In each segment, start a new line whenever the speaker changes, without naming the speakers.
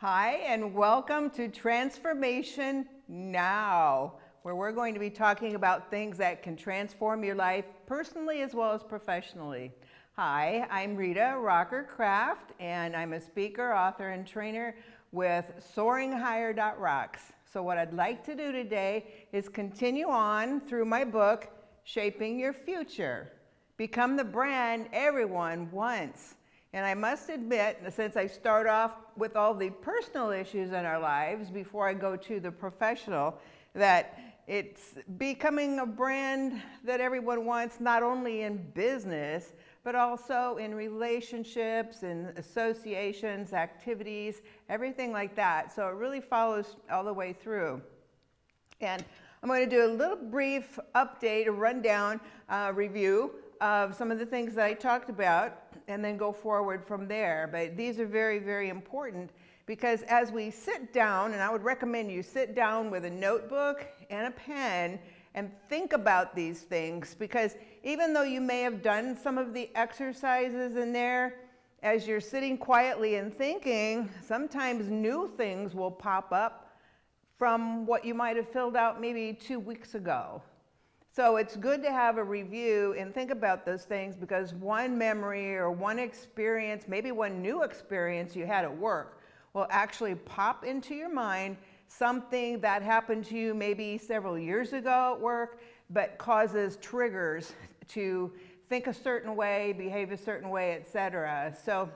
Hi, and welcome to Transformation Now, where we're going to be talking about things that can transform your life personally as well as professionally. Hi, I'm Rita Rocker Craft, and I'm a speaker, author, and trainer with SoaringHigher.rocks. So what I'd like to do today is continue on through my book, Shaping Your Future. Become the brand everyone wants. And I must admit, since I start off with all the personal issues in our lives before I go to the professional, that it's becoming a brand that everyone wants, not only in business, but also in relationships, in associations, activities, everything like that. So it really follows all the way through. And I'm going to do a little brief update, a rundown review of some of the things that I talked about, and then go forward from there. But these are very, very important because as we sit down, and I would recommend you sit down with a notebook and a pen and think about these things, because even though you may have done some of the exercises in there, as you're sitting quietly and thinking, sometimes new things will pop up from what you might have filled out maybe 2 weeks ago. So it's good to have a review and think about those things, because one memory or one experience, maybe one new experience you had at work, will actually pop into your mind, something that happened to you maybe several years ago at work, but causes triggers to think a certain way, behave a certain way, etc. So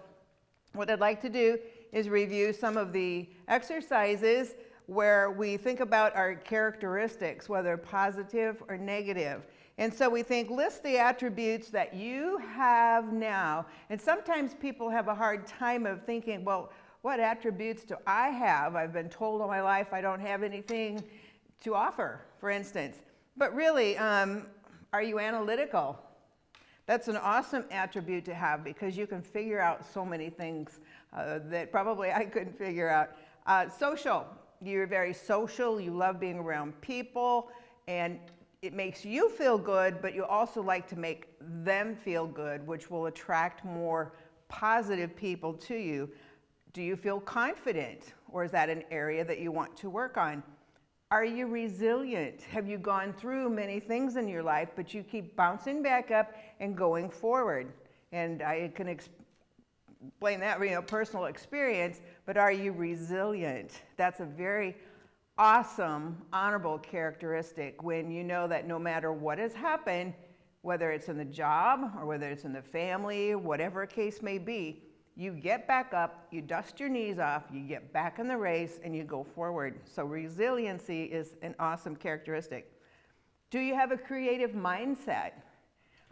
what I'd like to do is review some of the exercises where we think about our characteristics, whether positive or negative. And so we think, list the attributes that you have now. And sometimes people have a hard time of thinking, well, what attributes do I have? I've been told all my life I don't have anything to offer, for instance. But really, are you analytical? That's an awesome attribute to have, because you can figure out so many things that probably I couldn't figure out. Social. You're very social, you love being around people, and it makes you feel good, but you also like to make them feel good, which will attract more positive people to you. Do you feel confident, or is that an area that you want to work on? Are you resilient? Have you gone through many things in your life, but you keep bouncing back up and going forward? And I can explain that, personal experience, but are you resilient? That's a very awesome, honorable characteristic when you know that no matter what has happened, whether it's in the job or whether it's in the family, whatever case may be, you get back up, you dust your knees off, you get back in the race, and you go forward. So resiliency is an awesome characteristic. Do you have a creative mindset?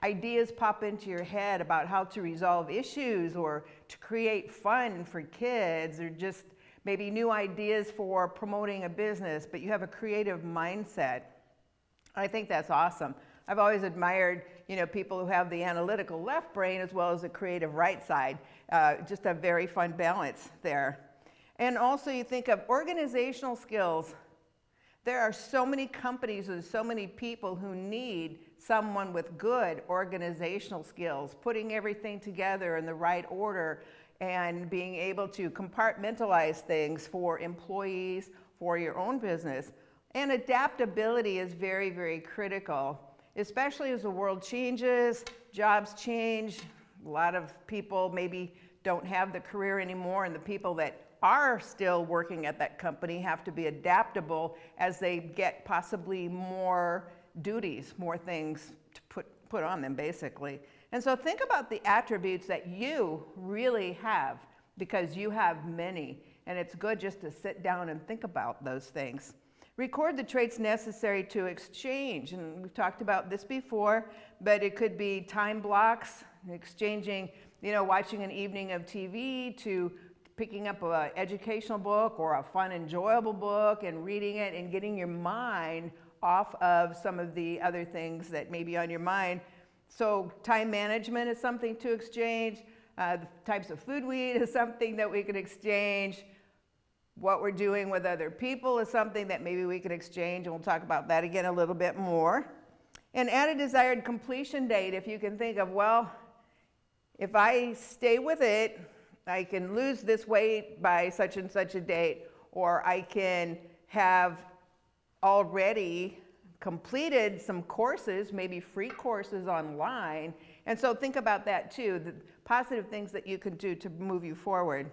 Ideas pop into your head about how to resolve issues or to create fun for kids, or just maybe new ideas for promoting a business, but you have a creative mindset. I think that's awesome. I've always admired, people who have the analytical left brain as well as the creative right side. Just a very fun balance there. And also you think of organizational skills. There are so many companies and so many people who need someone with good organizational skills, putting everything together in the right order and being able to compartmentalize things for employees, for your own business. And adaptability is very, very critical, especially as the world changes, jobs change. A lot of people maybe don't have the career anymore, and the people that are still working at that company have to be adaptable as they get possibly more duties, more things to put on them, basically. And so think about the attributes that you really have, because you have many, and it's good just to sit down and think about those things. Record the traits necessary to exchange, and we've talked about this before, but it could be time blocks, exchanging, watching an evening of TV, to picking up an educational book or a fun, enjoyable book and reading it and getting your mind off of some of the other things that may be on your mind. So time management is something to exchange. The types of food we eat is something that we could exchange. What we're doing with other people is something that maybe we could exchange, and we'll talk about that again a little bit more. And add a desired completion date. If you can think of, well, if I stay with it, I can lose this weight by such and such a date, or I can have already completed some courses, maybe free courses online. And so think about that too, the positive things that you can do to move you forward.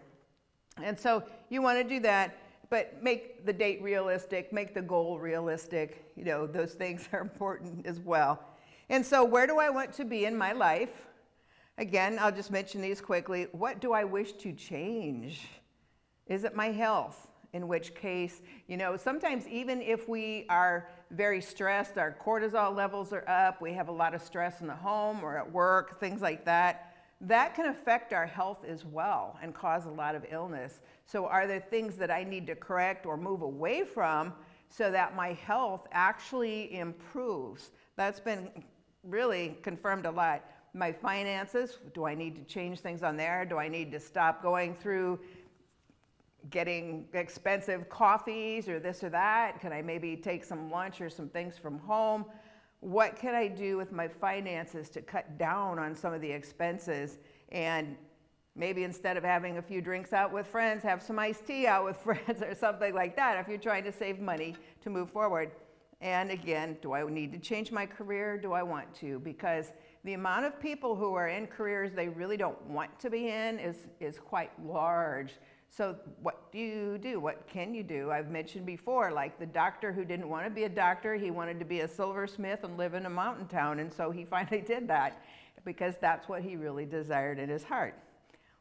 And so you want to do that, but make the date realistic, make the goal realistic. You know, those things are important as well. And so where do I want to be in my life? Again, I'll just mention these quickly. What do I wish to change? Is it my health? In which case, you know, sometimes even if we are very stressed, our cortisol levels are up, we have a lot of stress in the home or at work, things like that, that can affect our health as well and cause a lot of illness. So are there things that I need to correct or move away from so that my health actually improves? That's been really confirmed a lot. My finances, do I need to change things on there? Do I need to stop going through getting expensive coffees or this or that? Can I maybe take some lunch or some things from home? What can I do with my finances to cut down on some of the expenses? And maybe instead of having a few drinks out with friends, have some iced tea out with friends or something like that if you're trying to save money to move forward. And again, do I need to change my career? Do I want to? Because the amount of people who are in careers they really don't want to be in is quite large. So what do you do? What can you do? I've mentioned before, like the doctor who didn't want to be a doctor, he wanted to be a silversmith and live in a mountain town, and so he finally did that because that's what he really desired in his heart.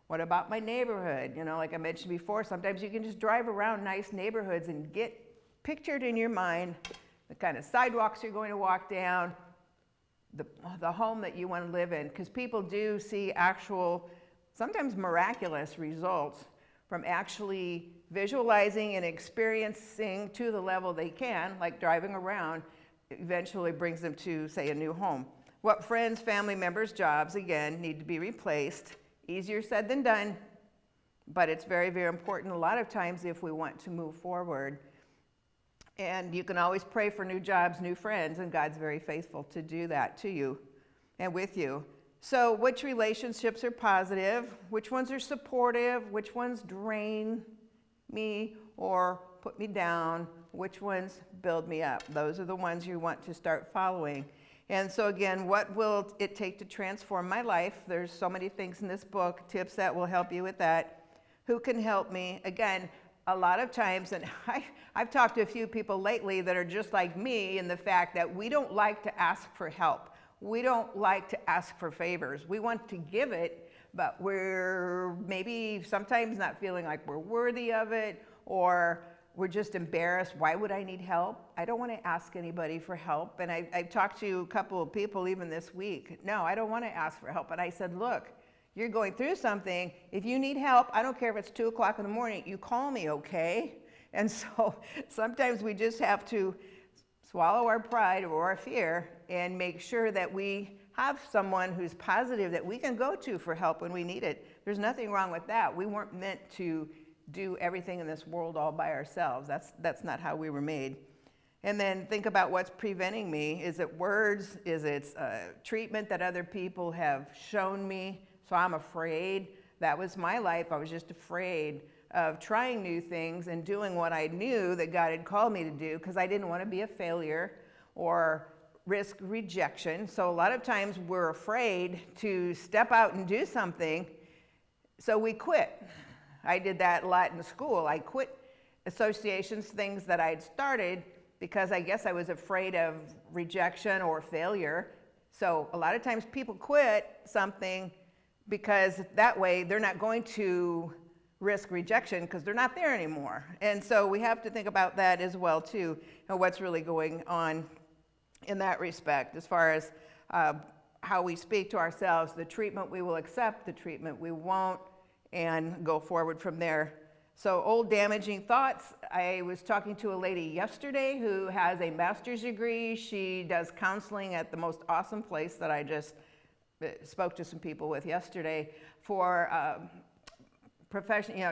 What about my neighborhood? You know, like I mentioned before, sometimes you can just drive around nice neighborhoods and get pictured in your mind the kind of sidewalks you're going to walk down, the home that you want to live in, because people do see actual, sometimes miraculous results from actually visualizing and experiencing to the level they can, like driving around, eventually brings them to, say, a new home. What friends, family members, jobs, again, need to be replaced. Easier said than done, but it's very, very important a lot of times if we want to move forward. And you can always pray for new jobs, new friends, and God's very faithful to do that to you and with you. So which relationships are positive? Which ones are supportive? Which ones drain me or put me down? Which ones build me up? Those are the ones you want to start following. And so again, what will it take to transform my life? There's so many things in this book, tips that will help you with that. Who can help me? Again, a lot of times, and I've talked to a few people lately that are just like me in the fact that we don't like to ask for help. We don't like to ask for favors. We want to give it, but we're maybe sometimes not feeling like we're worthy of it, or we're just embarrassed. Why would I need help? I don't want to ask anybody for help. And I've talked to a couple of people even this week. No, I don't want to ask for help. But I said, look, you're going through something. If you need help, I don't care if it's 2 o'clock in the morning, you call me, okay? And so sometimes we just have to swallow our pride or our fear and make sure that we have someone who's positive that we can go to for help when we need it. There's nothing wrong with that. We weren't meant to do everything in this world all by ourselves. That's not how we were made. And then think about what's preventing me. Is it words? Is it treatment that other people have shown me? So I'm afraid. That was my life. I was just afraid of trying new things and doing what I knew that God had called me to do because I didn't want to be a failure or risk rejection. So a lot of times we're afraid to step out and do something, so we quit. I did that a lot in school. I quit associations, things that I'd started because I guess I was afraid of rejection or failure. So a lot of times people quit something because that way they're not going to risk rejection because they're not there anymore. And so we have to think about that as well too, and what's really going on in that respect as far as how we speak to ourselves, the treatment we will accept, the treatment we won't, and go forward from there. So old damaging thoughts. I was talking to a lady yesterday who has a master's degree. She does counseling at the most awesome place that I just spoke to some people with yesterday for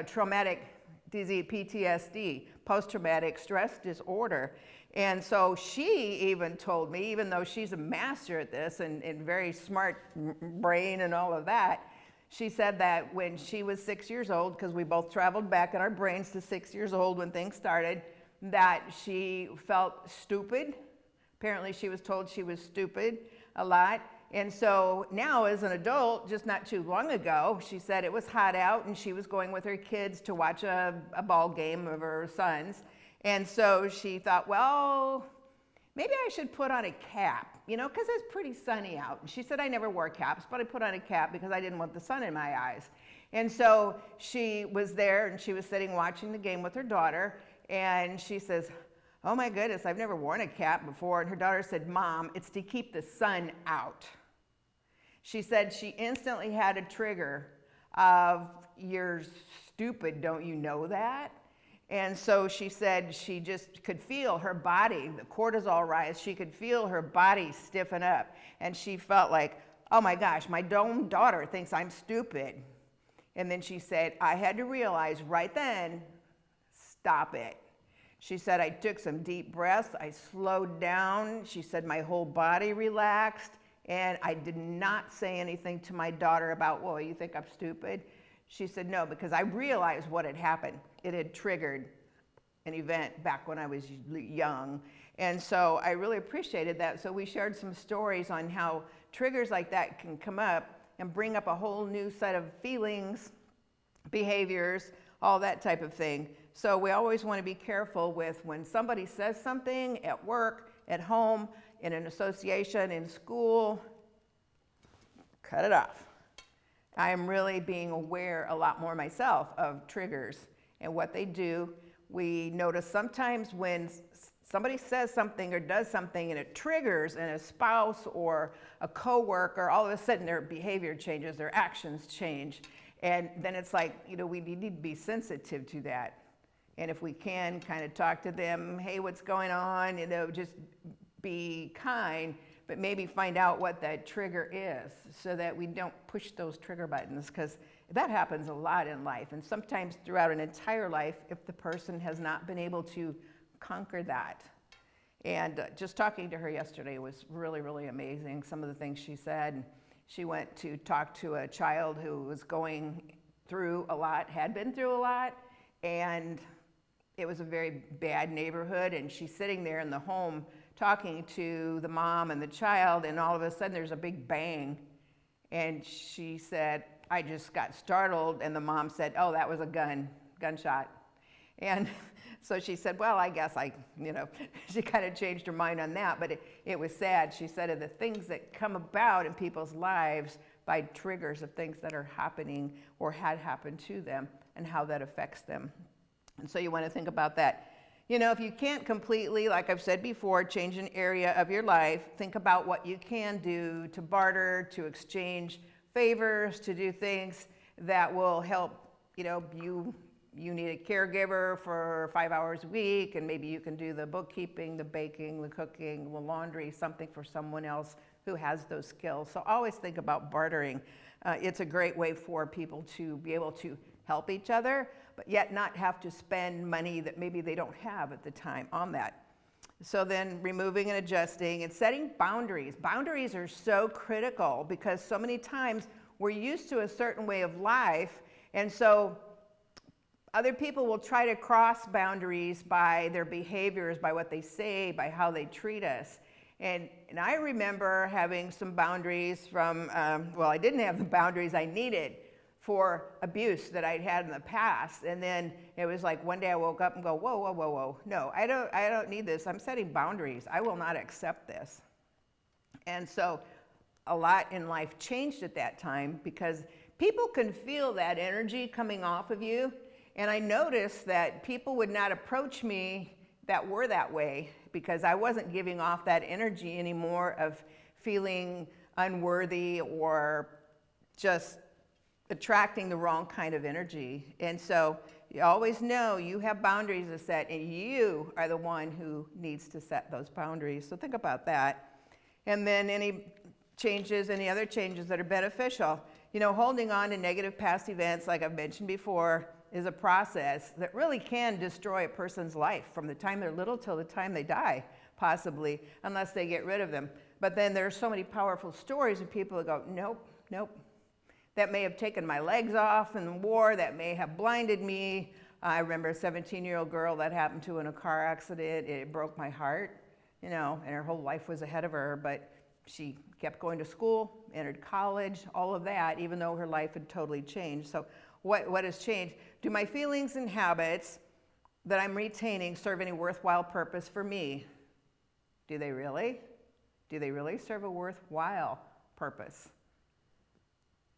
traumatic disease, PTSD, post-traumatic stress disorder. And so she even told me, even though she's a master at this and very smart brain and all of that, She said that when she was 6 years old, because we both traveled back in our brains to 6 years old when things started, that she felt stupid. Apparently she was told she was stupid a lot. And so now as an adult, just not too long ago, she said it was hot out and she was going with her kids to watch a ball game of her sons. And so she thought, well, maybe I should put on a cap, because it's pretty sunny out. And she said, I never wore caps, but I put on a cap because I didn't want the sun in my eyes. And so she was there and she was sitting watching the game with her daughter. And she says, oh my goodness, I've never worn a cap before. And her daughter said, Mom, it's to keep the sun out. She said she instantly had a trigger of, you're stupid, don't you know that? And so she said she just could feel her body, the cortisol rise, she could feel her body stiffen up. And she felt like, oh my gosh, my own daughter thinks I'm stupid. And then she said, I had to realize right then, stop it. She said, I took some deep breaths, I slowed down. She said, my whole body relaxed. And I did not say anything to my daughter about, well, you think I'm stupid? She said, no, because I realized what had happened. It had triggered an event back when I was young. And so I really appreciated that. So we shared some stories on how triggers like that can come up and bring up a whole new set of feelings, behaviors, all that type of thing. So we always want to be careful with when somebody says something at work, at home, in an association, in school, cut it off. I am really being aware a lot more myself of triggers and what they do. We notice sometimes when somebody says something or does something and it triggers in a spouse or a coworker, all of a sudden their behavior changes, their actions change. And then it's like, we need to be sensitive to that. And if we can kind of talk to them, hey, what's going on? Just be kind, but maybe find out what that trigger is so that we don't push those trigger buttons, because that happens a lot in life. And sometimes throughout an entire life, if the person has not been able to conquer that. And just talking to her yesterday was really, really amazing. Some of the things she said. She went to talk to a child who was going through a lot, had been through a lot, and it was a very bad neighborhood. And she's sitting there in the home talking to the mom and the child, and all of a sudden there's a big bang. And she said, I just got startled. And the mom said, oh, that was a gunshot. And so she said, well, I guess she kind of changed her mind on that, but it was sad. She said of the things that come about in people's lives by triggers of things that are happening or had happened to them and how that affects them. And so you want to think about that. If you can't completely, like I've said before, change an area of your life, think about what you can do to barter, to exchange favors, to do things that will help, you need a caregiver for 5 hours a week, and maybe you can do the bookkeeping, the baking, the cooking, the laundry, something for someone else who has those skills. So always think about bartering. It's a great way for people to be able to help each other, but yet not have to spend money that maybe they don't have at the time on that. So then removing and adjusting and setting boundaries. Boundaries are so critical because so many times we're used to a certain way of life, and so other people will try to cross boundaries by their behaviors, by what they say, by how they treat us. And I remember having some boundaries from, I didn't have the boundaries I needed for abuse that I'd had in the past. And then it was like one day I woke up and go, whoa. No, I don't need this. I'm setting boundaries. I will not accept this. And so a lot in life changed at that time because people can feel that energy coming off of you. And I noticed that people would not approach me that were that way because I wasn't giving off that energy anymore of feeling unworthy or just attracting the wrong kind of energy. And so you always know you have boundaries to set, and you are the one who needs to set those boundaries. So think about that. And then any other changes that are beneficial. Holding on to negative past events, like I've mentioned before, is a process that really can destroy a person's life from the time they're little till the time they die, possibly, unless they get rid of them. But then there are so many powerful stories of people that go, nope. that may have taken my legs off in the war, that may have blinded me. I remember a 17-year-old girl that happened to in a car accident. It broke my heart, and her whole life was ahead of her, but she kept going to school, entered college, all of that, even though her life had totally changed. So what has changed? Do my feelings and habits that I'm retaining serve any worthwhile purpose for me? Do they really? Do they really serve a worthwhile purpose?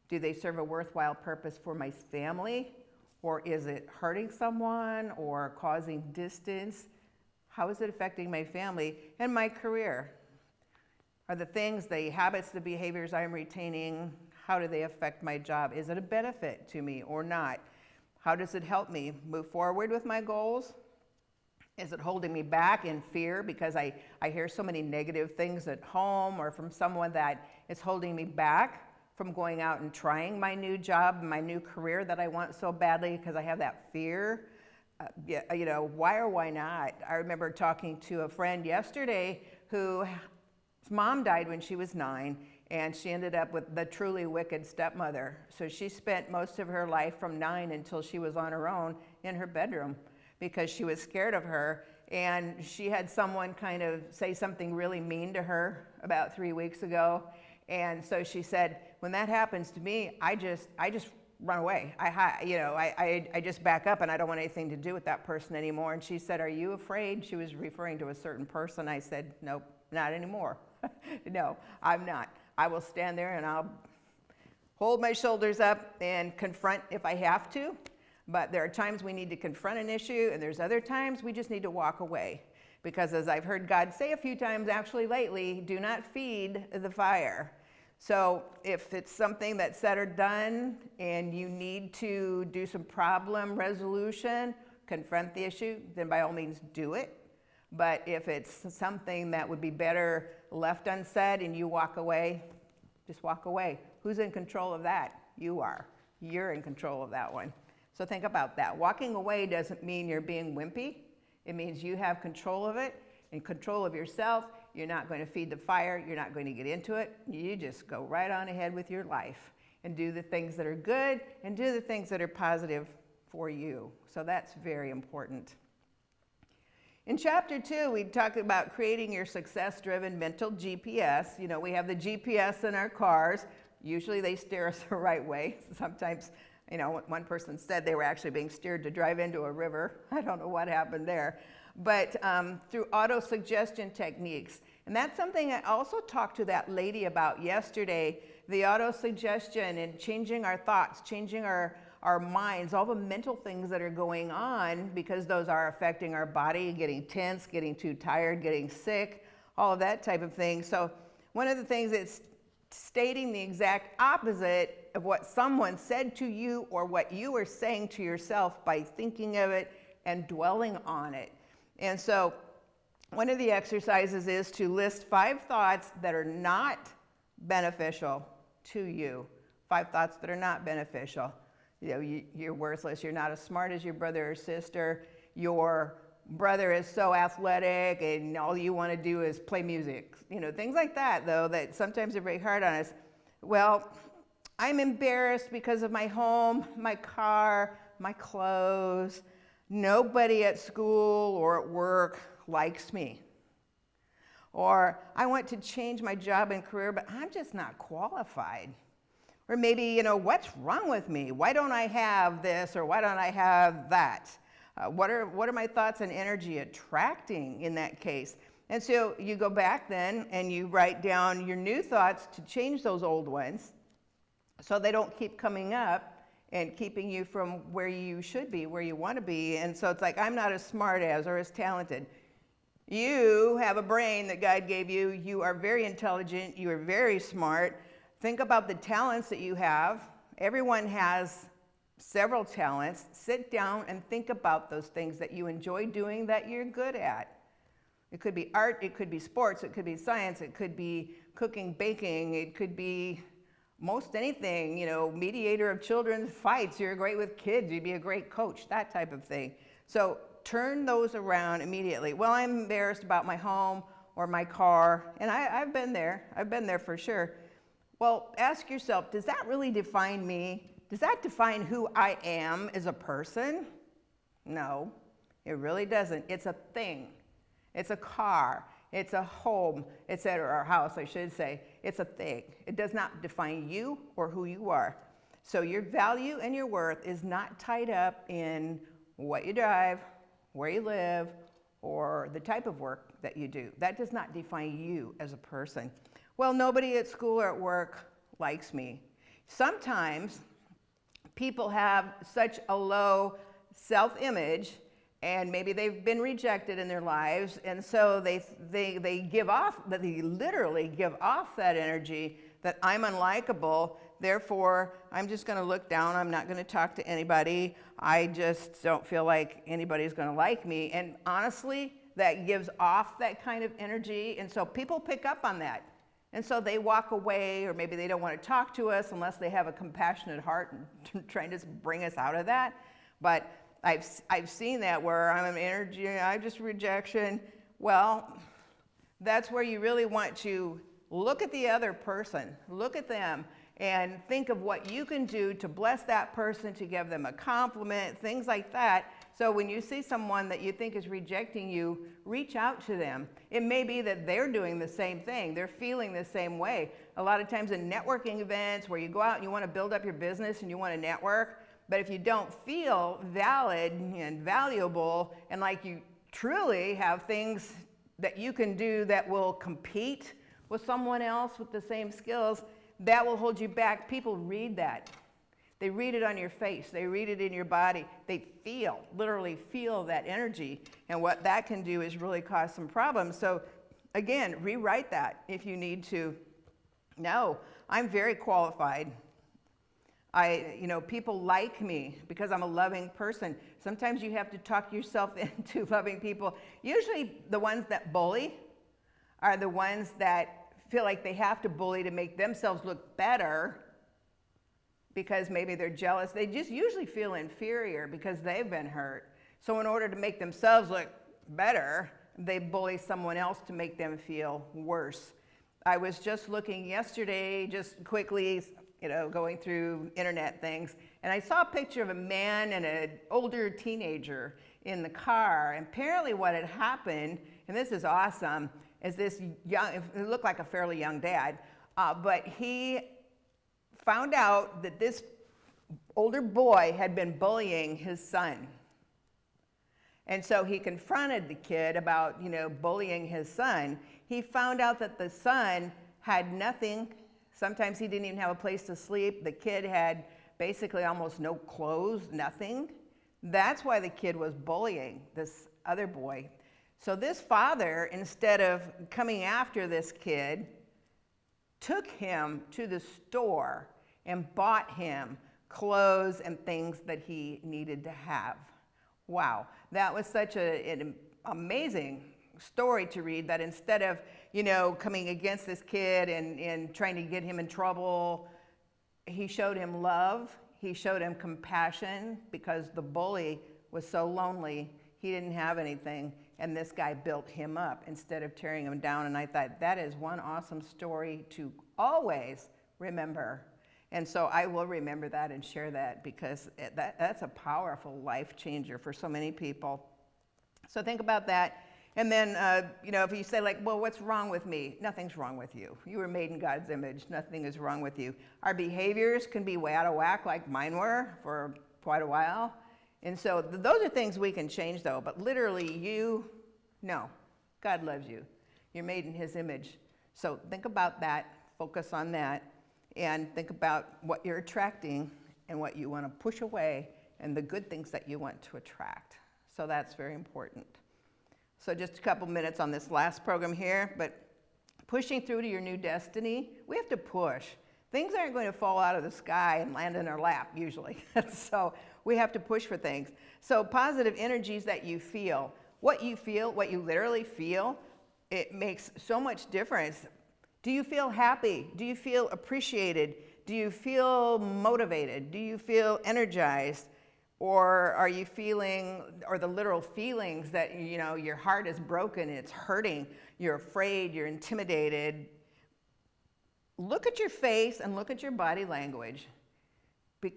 Do they serve a worthwhile purpose for my family? Or is it hurting someone or causing distance? How is it affecting my family and my career? Are the things, the habits, the behaviors I'm retaining, how do they affect my job? Is it a benefit to me or not? How does it help me move forward with my goals? Is it holding me back in fear because I hear so many negative things at home or from someone that it's holding me back from going out and trying my new job, my new career that I want so badly because I have that fear? Why or why not? I remember talking to a friend yesterday whose mom died when she was 9, and she ended up with the truly wicked stepmother. So she spent most of her life from 9 until she was on her own in her bedroom because she was scared of her. And she had someone kind of say something really mean to her about 3 weeks ago. And so she said, when that happens to me, I just run away. I just back up and I don't want anything to do with that person anymore. And she said, are you afraid? She was referring to a certain person. I said, nope, not anymore. No, I'm not. I will stand there and I'll hold my shoulders up and confront if I have to. But there are times we need to confront an issue, and there's other times we just need to walk away. Because as I've heard God say a few times actually lately, do not feed the fire. So if it's something that's said or done and you need to do some problem resolution, confront the issue, then by all means do it. But if it's something that would be better left unsaid and you walk away, just walk away. Who's in control of that? You are. You're in control of that one. So think about that. Walking away doesn't mean you're being wimpy. It means you have control of it and control of yourself. You're not going to feed the fire. You're not going to get into it. You just go right on ahead with your life and do the things that are good and do the things that are positive for you. So that's very important. In chapter 2, we talked about creating your success-driven mental GPS. We have the GPS in our cars. Usually they steer us the right way. Sometimes, one person said they were actually being steered to drive into a river. I don't know what happened there. But through auto-suggestion techniques. And that's something I also talked to that lady about yesterday, the auto-suggestion and changing our thoughts, changing our minds, all the mental things that are going on because those are affecting our body, getting tense, getting too tired, getting sick, all of that type of thing. So one of the things is stating the exact opposite of what someone said to you or what you were saying to yourself by thinking of it and dwelling on it. And so one of the exercises is to list 5 thoughts that are not beneficial to you. 5 thoughts that are not beneficial. You're worthless. You're not as smart as your brother or sister. Your brother is so athletic and all you want to do is play music. Things like that, though, that sometimes are very hard on us. Well, I'm embarrassed because of my home, my car, my clothes. Nobody at school or at work likes me. Or I want to change my job and career, but I'm just not qualified. Or maybe, what's wrong with me? Why don't I have this or why don't I have that? What are my thoughts and energy attracting in that case? And so you go back then and you write down your new thoughts to change those old ones so they don't keep coming up and keeping you from where you should be, where you want to be. And so it's like, I'm not as smart as or as talented. You have a brain that God gave you. You are very intelligent. You are very smart. Think about the talents that you have. Everyone has several talents. Sit down and think about those things that you enjoy doing that you're good at. It could be art, it could be sports, it could be science, it could be cooking, baking, it could be most anything, mediator of children's fights. You're great with kids, you'd be a great coach, that type of thing. So turn those around immediately. Well, I'm embarrassed about my home or my car, and I've been there for sure. Well, ask yourself, does that really define me? Does that define who I am as a person? No, it really doesn't. It's a thing. It's a car. It's a home, etc., or a house, I should say. It's a thing. It does not define you or who you are. So your value and your worth is not tied up in what you drive, where you live, or the type of work that you do. That does not define you as a person. Well, nobody at school or at work likes me. Sometimes people have such a low self-image, and maybe they've been rejected in their lives, and so they literally give off that energy that I'm unlikable, therefore I'm just going to look down, I'm not going to talk to anybody, I just don't feel like anybody's going to like me. And honestly, that gives off that kind of energy, and so people pick up on that. And so they walk away, or maybe they don't want to talk to us unless they have a compassionate heart and trying to bring us out of that. But I've seen that where I'm an energy, I just rejection. Well, that's where you really want to look at the other person, look at them, and think of what you can do to bless that person, to give them a compliment, things like that. So when you see someone that you think is rejecting you, reach out to them. It may be that they're doing the same thing. They're feeling the same way. A lot of times in networking events where you go out and you want to build up your business and you want to network, but if you don't feel valid and valuable and like you truly have things that you can do that will compete with someone else with the same skills, that will hold you back. People read that. They read it on your face. They read it in your body. They literally feel that energy. And what that can do is really cause some problems. So again, rewrite that if you need to. No, I'm very qualified. People like me because I'm a loving person. Sometimes you have to talk yourself into loving people. Usually the ones that bully are the ones that feel like they have to bully to make themselves look better because maybe they're jealous. They just usually feel inferior because they've been hurt. So in order to make themselves look better, they bully someone else to make them feel worse. I was just looking yesterday, just quickly, going through internet things, and I saw a picture of a man and an older teenager in the car. And apparently what had happened, and this is awesome, is this young, it looked like a fairly young dad, but he found out that this older boy had been bullying his son. And so he confronted the kid about, bullying his son. He found out that the son had nothing. Sometimes he didn't even have a place to sleep. The kid had basically almost no clothes, nothing. That's why the kid was bullying this other boy. So this father, instead of coming after this kid, took him to the store and bought him clothes and things that he needed to have. Wow, that was such an amazing story to read, that instead of, coming against this kid and trying to get him in trouble, he showed him love, he showed him compassion, because the bully was so lonely, he didn't have anything, and this guy built him up instead of tearing him down. And I thought, that is one awesome story to always remember. And so I will remember that and share that, because that's a powerful life changer for so many people. So think about that. And then, if you say well, what's wrong with me? Nothing's wrong with you. You were made in God's image. Nothing is wrong with you. Our behaviors can be way out of whack, like mine were for quite a while. And so those are things we can change, though. But literally, no, God loves you. You're made in His image. So think about that. Focus on that. And think about what you're attracting and what you want to push away, and the good things that you want to attract. So that's very important. So just a couple minutes on this last program here, but pushing through to your new destiny, we have to push. Things aren't going to fall out of the sky and land in our lap, usually. So we have to push for things. So positive energies that you feel, what you literally feel, it makes so much difference. Do you feel happy? Do you feel appreciated? Do you feel motivated? Do you feel energized? Or are you feeling, or the literal feelings that, your heart is broken, it's hurting, you're afraid, you're intimidated? look at your face and look at your body language.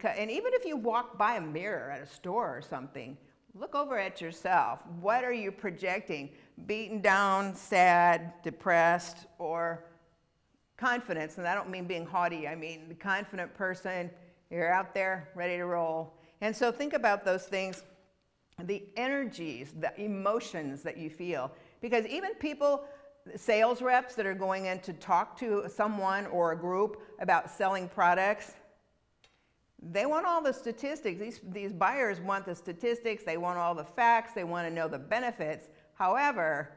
And even if you walk by a mirror at a store or something, look over at yourself. What are you projecting? Beaten down, sad, depressed, or confidence? And I don't mean being haughty. I mean the confident person. You're out there ready to roll. And so think about those things, the energies, the emotions that you feel. Because even people, sales reps that are going in to talk to someone or a group about selling products, they want all the statistics. These buyers want the statistics. They want all the facts. They want to know the benefits. However,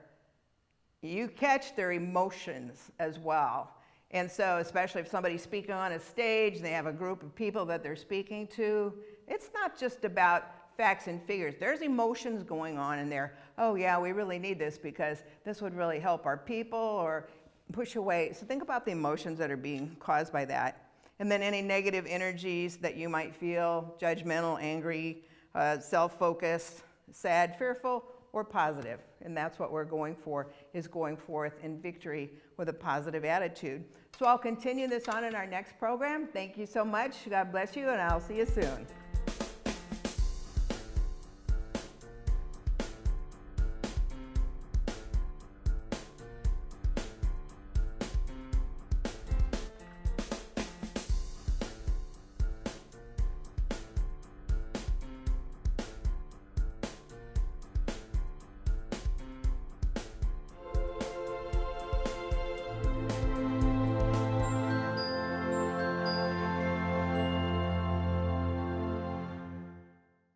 you catch their emotions as well. And so, especially if somebody's speaking on a stage, they have a group of people that they're speaking to, it's not just about facts and figures. There's emotions going on in there. Oh yeah, we really need this because this would really help our people or push away. So think about the emotions that are being caused by that. And then any negative energies that you might feel, judgmental, angry, self-focused, sad, fearful, or positive. And that's what we're going for, is going forth in victory with a positive attitude. So I'll continue this on in our next program. Thank you so much. God bless you, and I'll see you soon.